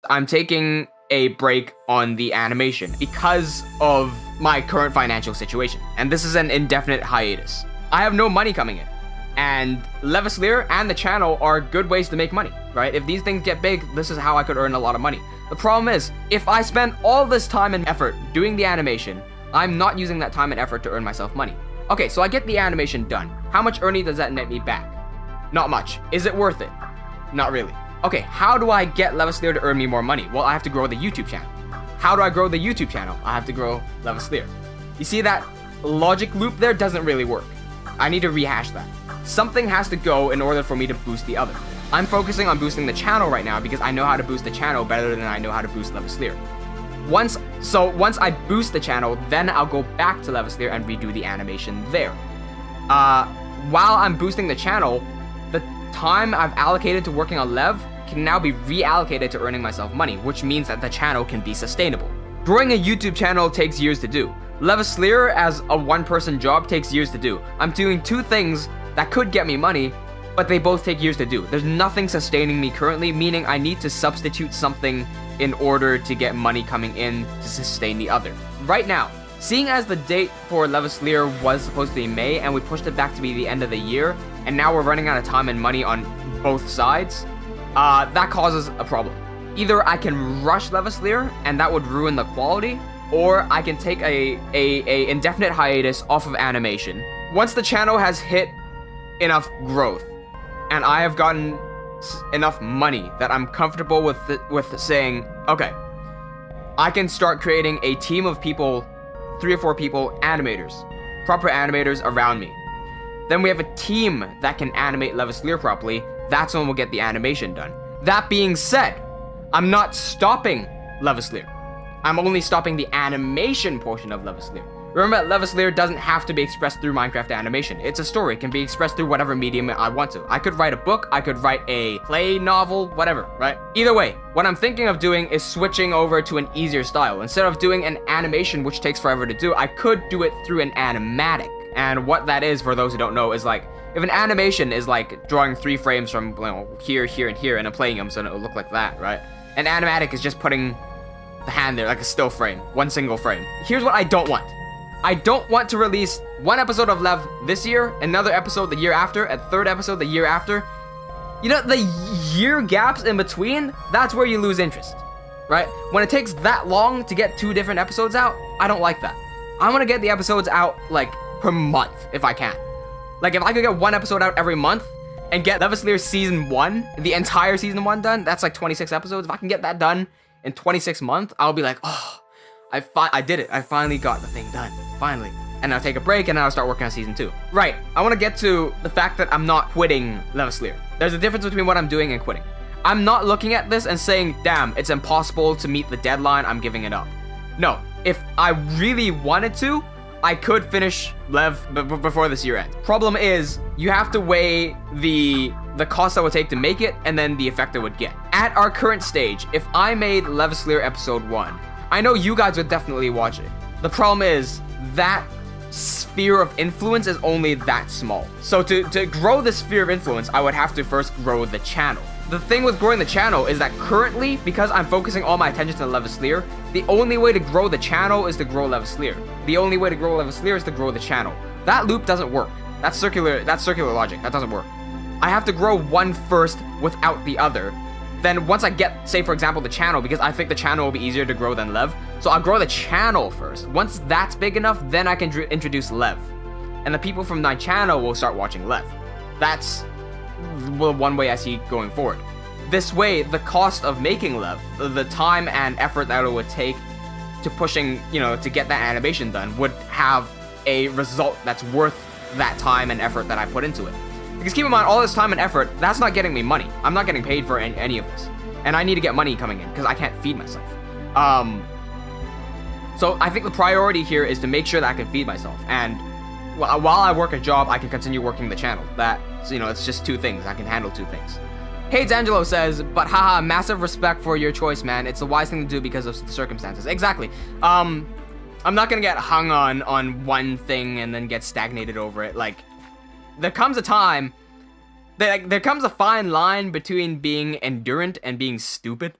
I'm taking a break on the animation because of my current financial situation. And this is an indefinite hiatus. I have no money coming in. And Levaslier and the channel are good ways to make money, right? If these things get big, this is how I could earn a lot of money. The problem is, if I spend all this time and effort doing the animation, I'm not using that time and effort to earn myself money. Okay, so I get the animation done. How much earning does that net me back? Not much. Is it worth it? Not really. Okay, how do I get Levaslier to earn me more money? Well, I have to grow the YouTube channel. How do I grow the YouTube channel? I have to grow Levaslier. You see that logic loop there doesn't really work. I need to rehash that. Something has to go in order for me to boost the other. I'm focusing on boosting the channel right now because I know how to boost the channel better than I know how to boost Levaslier. Once I boost the channel, then I'll go back to Levaslier and redo the animation there. While I'm boosting the channel, the time I've allocated to working on Lev can now be reallocated to earning myself money, which means that the channel can be sustainable. Growing a YouTube channel takes years to do. Levaslier as a one-person job takes years to do. I'm doing two things that could get me money, but they both take years to do. There's nothing sustaining me currently, meaning I need to substitute something in order to get money coming in to sustain the other. Right now, seeing as the date for Levaslier was supposed to be May and we pushed it back to be the end of the year, and now we're running out of time and money on both sides, that causes a problem. Either I can rush Levaslier and that would ruin the quality, or I can take a indefinite hiatus off of animation. Once the channel has hit enough growth and I have gotten enough money that I'm comfortable with saying, okay, I can start creating a team of people, 3 or 4 people, animators, proper animators around me. Then we have a team that can animate Levaslier properly. That's when we'll get the animation done. That being said, I'm not stopping Levaslier. I'm only stopping the animation portion of Levaslier. Remember that Levaslier doesn't have to be expressed through Minecraft animation. It's a story. It can be expressed through whatever medium I want to. I could write a book, I could write a play, novel, whatever, right? Either way, what I'm thinking of doing is switching over to an easier style. Instead of doing an animation, which takes forever to do, I could do it through an animatic. And what that is, for those who don't know, is like, if an animation is like drawing 3 frames from, you know, here, here, and here, and I'm playing them so it'll look like that, right? An animatic is just putting the hand there, like a still frame, one single frame. Here's what I don't want. I don't want to release 1 episode of Lev this year, another episode the year after, a 3rd episode the year after. You know, the year gaps in between, that's where you lose interest, right? When it takes that long to get 2 different episodes out, I don't like that. I want to get the episodes out, like, per month, if I can. Like, if I could get 1 episode out every month, and get Levaslier Season 1, the entire Season 1 done, that's like 26 episodes. If I can get that done in 26 months, I'll be like, oh, I did it. I finally got the thing done. Finally. And I'll take a break and I'll start working on Season 2. Right. I want to get to the fact that I'm not quitting Levaslier. There's a difference between what I'm doing and quitting. I'm not looking at this and saying, damn, it's impossible to meet the deadline, I'm giving it up. No. If I really wanted to, I could finish Lev before this year ends. Problem is, you have to weigh the cost that would take to make it and then the effect it would get. At our current stage, if I made Levaslier Episode 1, I know you guys would definitely watch it. The problem is, that sphere of influence is only that small. So to grow the sphere of influence, I would have to first grow the channel. The thing with growing the channel is that currently, because I'm focusing all my attention to Levaslier, the only way to grow the channel is to grow Levaslier. The only way to grow Levaslier is to grow the channel. That loop doesn't work. That's circular logic. That doesn't work. I have to grow one first without the other. Then once I get, say for example, the channel, because I think the channel will be easier to grow than Lev, so I'll grow the channel first. Once that's big enough, then I can introduce Lev. And the people from my channel will start watching Lev. That's one way I see going forward. This way, the cost of making Lev, the time and effort that it would take to pushing, you know, to get that animation done, would have a result that's worth that time and effort that I put into it. Because keep in mind, all this time and effort, that's not getting me money. I'm not getting paid for any of this. And I need to get money coming in, because I can't feed myself. So I think the priority here is to make sure that I can feed myself. And while I work a job, I can continue working the channel. So, you know, it's just 2 things. I can handle 2 things. Hey, Angelo says, but haha, massive respect for your choice, man. It's the wise thing to do because of the circumstances. Exactly. I'm not gonna get hung on one thing and then get stagnated over it. Like, there comes a time, there comes a fine line between being endurant and being stupid.